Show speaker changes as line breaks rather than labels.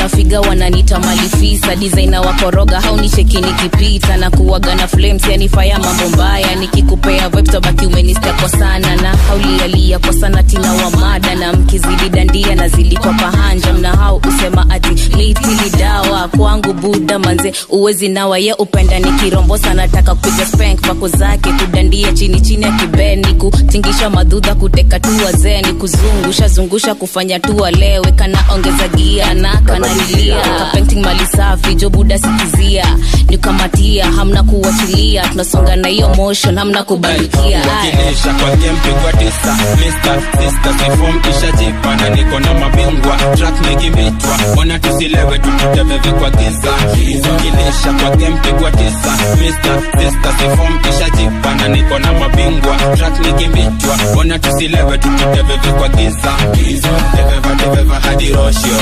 na figa wananita malifisa. Designer wakoroga haunicheki nikipita. Na kuwaga na flames yani fire mambo mbaya. Nikikupea vibe tabaki umenista kwa sana. Na haulialia kwa sana tina wa mada. Na mkizidi dandia na zili kwa pahanja. Mna hao usema ati litili dawa. Kwangu buda manze uwezi nawa. Ye upenda nikirombo sana taka kupiga spank pako zake. Kudandia chini chini ya kibeni. Kutingisha madudha kuteka tu wazeni. Kuzungusha zungusha kufanya tu walewe. Kana ongeza gia na kanalilia. Painting mali safi jo buda sikizia. Nikamatia hamna kuwachilia. Tunasonga na hiyo motion hamna kubalikia.
Wakilisha kwa game pigwa tisa. Mr. Sister siform kisha jipa. Na niko na mabingwa track nikimitwa. Ona tusilewe tututeveve kwa giza. Wakilisha kwa game pigwa tisa. Mr. Sister siform kisha jipa. Na niko na mabingwa track nikimitwa. Ona tusilewe tututeveve kwa giza. Teveva hadi roshio.